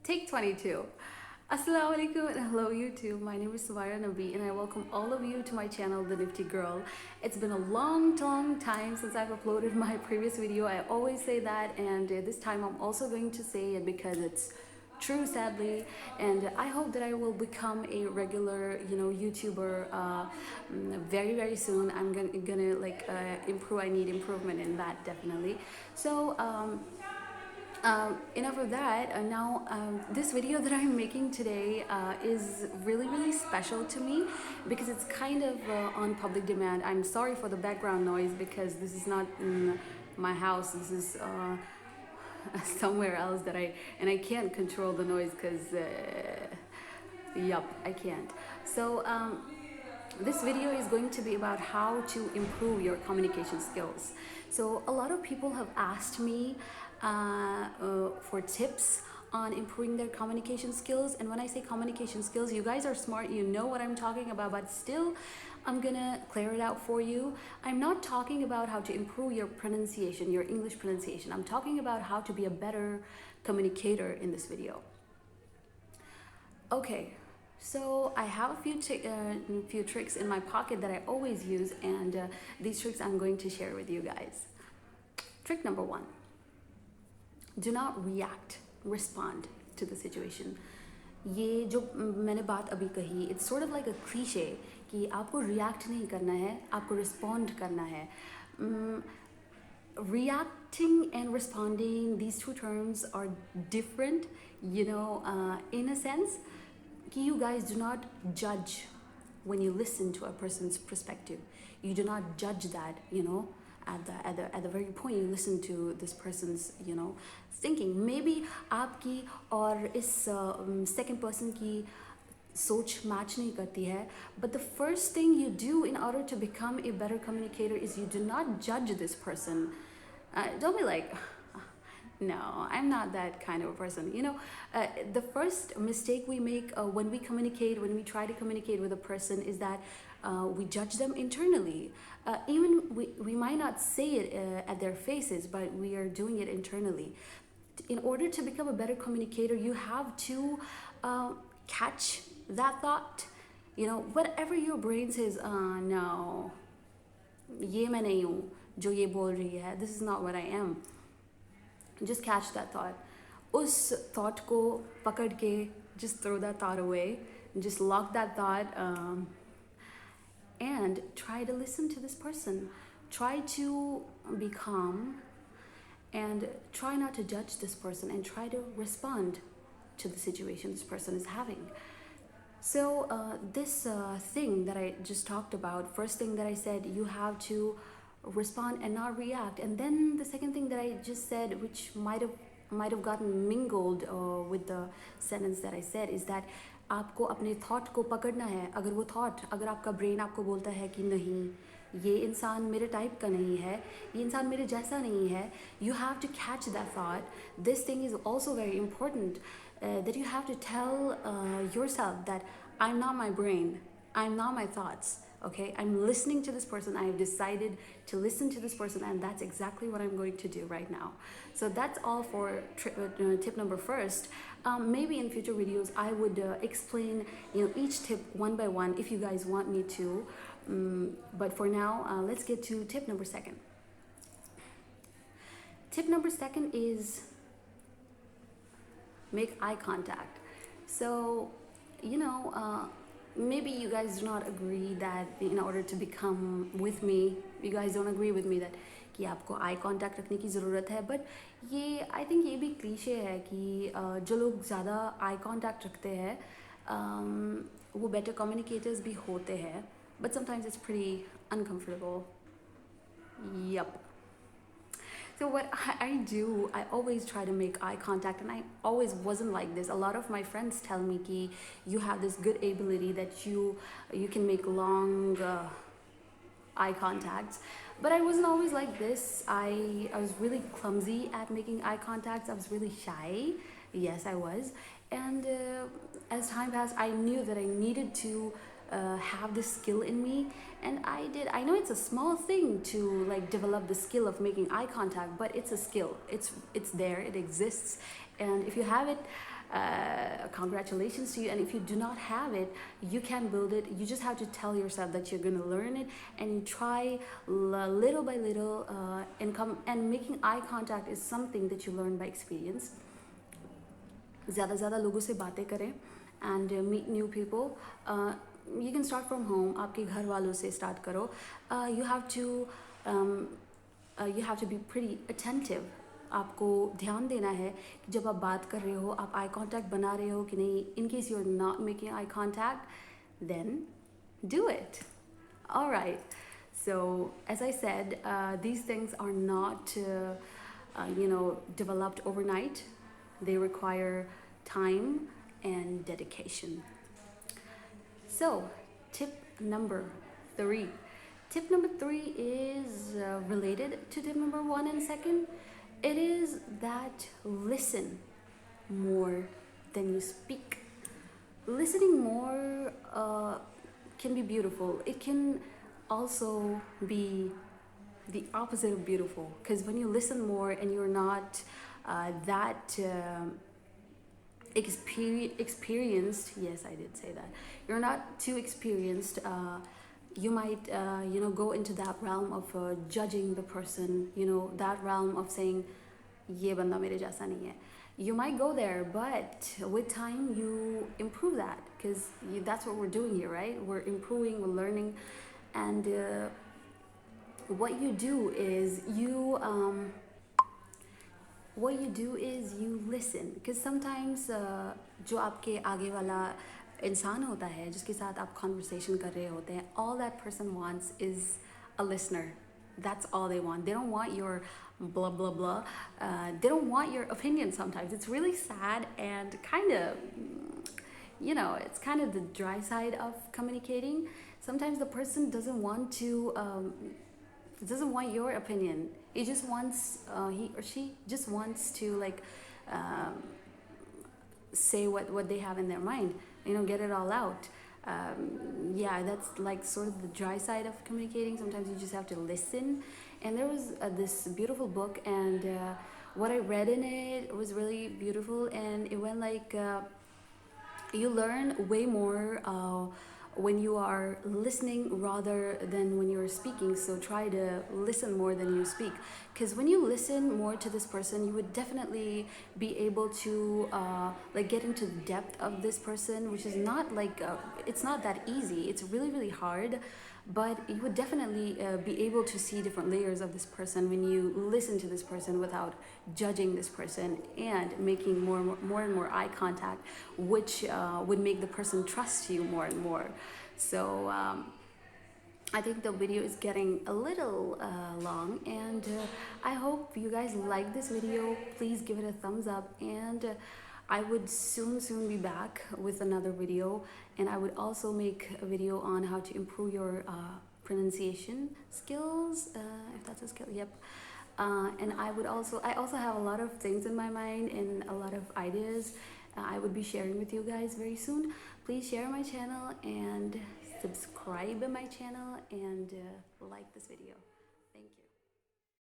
Take 22. Assalamu alaikum and hello YouTube. My name is Sumaira Nabi and I welcome all of you to my channel, The Nifty Girl. It's been a long time since I've uploaded my previous video. I always say that, and this time I'm also going to say it because it's true, sadly, and I hope that I will become a regular, YouTuber very soon. I'm gonna improve. I need improvement in that, definitely. So enough of that. Now, this video that I'm making today is really special to me because it's kind of on public demand. I'm sorry for the background noise because this is not in my house. This is somewhere else I can't control the noise because yup, I can't. So this video is going to be about how to improve your communication skills. So a lot of people have asked me for tips on improving their communication skills. And when I say communication skills, you guys are smart, you know what I'm talking about, but still I'm gonna clear it out for you. I'm not talking about how to improve your pronunciation, your English pronunciation. I'm talking about how to be a better communicator in this video. Okay, so I have a few tricks in my pocket that I always use, and these tricks I'm going to share with you guys. Trick number 1. Do not react, respond to the situation. ये जो मैंने बात अभी कही, it's sort of like a cliche कि आपको react नहीं करना है, आपको respond करना है. Reacting and responding, these two terms are different, in a sense. You guys do not judge when you listen to a person's perspective. You do not judge that, at the very point you listen to this person's, thinking. Maybe आपकी और इस second person की सोच match नहीं करती है, but the first thing you do in order to become a better communicator is you do not judge this person. Don't be like, no, I'm not that kind of a person. The first mistake we make when we try to communicate with a person is that we judge them internally. Even we might not say it at their faces, but we are doing it internally. In order to become a better communicator, you have to catch that thought. Whatever your brain says, no, ये मैं नहीं हूँ जो ये बोल रही है. This is not what I am. Just catch that thought. उस thought को पकड़ के just throw that thought away. Just lock that thought and try to listen to this person. Try to be calm and try not to judge this person and try to respond to the situation this person is having. So this thing that I just talked about, first thing that I said, you have to respond and not react. And then the second thing that I just said, which might have gotten mingled with the sentence that I said, is that आपको अपने thought को पकड़ना है. अगर आपका brain आपको बोलता है कि नहीं, ये इंसान मेरे टाइप का नहीं है, ये इंसान मेरे जैसा नहीं है, you have to catch that thought. This thing is also very important, that you have to tell yourself that I'm not my brain, I'm not my thoughts. Okay, I'm listening to this person. I have decided to listen to this person, and that's exactly what I'm going to do right now. So that's all for tip number first. Maybe in future videos I would explain each tip one by one if you guys want me to. But for now, let's get to tip number 2. Tip number 2 is make eye contact. So maybe you guys do not agree that in order to become with me, you guys don't agree with me that कि आपको eye contact रखने की ज़रूरत है. But ये I think ये भी cliché है कि जो लोग ज़्यादा आई कांटेक्ट रखते हैं वो बेटर कम्युनिकेटर्स भी होते हैं. But sometimes it's pretty uncomfortable. Yup. So what I do, I always try to make eye contact, and I always wasn't like this. A lot of my friends tell me कि you have this good ability that you can make long eye contacts, but I wasn't always like this. I was really clumsy at making eye contacts. I was really shy. Yes, I was. And as time passed, I knew that I needed to have this skill in me, and I did. I know it's a small thing to develop the skill of making eye contact, but it's a skill. It's there, it exists, and if you have it, congratulations to you. And if you do not have it, you can build it. You just have to tell yourself that you're going to learn it, and you try little by little, and making eye contact is something that you learn by experience. ज़्यादा लोगों से बातें करें and meet new people. You can start from home. आपके घर वालों से start करो. You have to be pretty attentive. आपको ध्यान देना है कि जब आप बात कर रहे हो, आप eye contact बना रहे हो कि नहीं. In case you're not making eye contact, then do it. All right. So as I said, these things are not, developed overnight. They require time and dedication. So, tip number 3. Tip number 3 is related to tip number 1 and second. It is that listen more than you speak. Listening more can be beautiful. It can also be the opposite of beautiful, because when you listen more and you're not that experienced, yes, I did say that, you're not too experienced, you might go into that realm of judging the person, that realm of saying ye banda mere jaisa nahi hai. You might go there, but with time you improve that, because that's what we're doing here, right? We're improving, we're learning. And what you do is you listen, because sometimes जो आपके आगे वाला इंसान होता है जिसके साथ आप conversation कर रहे होते हैं, all that person wants is a listener. That's all they want. They don't want your blah blah blah. They don't want your opinion. Sometimes it's really sad and kind of, it's kind of the dry side of communicating. Sometimes the person doesn't want your opinion. He just wants, he or she just wants to say what they have in their mind, get it all out. That's like sort of the dry side of communicating. Sometimes you just have to listen. And there was this beautiful book, and what I read in it was really beautiful, and it went you learn way more when you are listening rather than when you're speaking. So try to listen more than you speak, because when you listen more to this person, you would definitely be able to get into the depth of this person, which is not it's not that easy. It's really, really hard, but you would definitely be able to see different layers of this person when you listen to this person without judging this person, and making more and more eye contact, which would make the person trust you more and more. So I think the video is getting a little long, and I hope you guys like this video. Please give it a thumbs up, and I would soon be back with another video, and I would also make a video on how to improve your pronunciation skills, if that's a skill. Yep. And I also have a lot of things in my mind and a lot of ideas I would be sharing with you guys very soon. Please share my channel and subscribe to my channel, and like this video.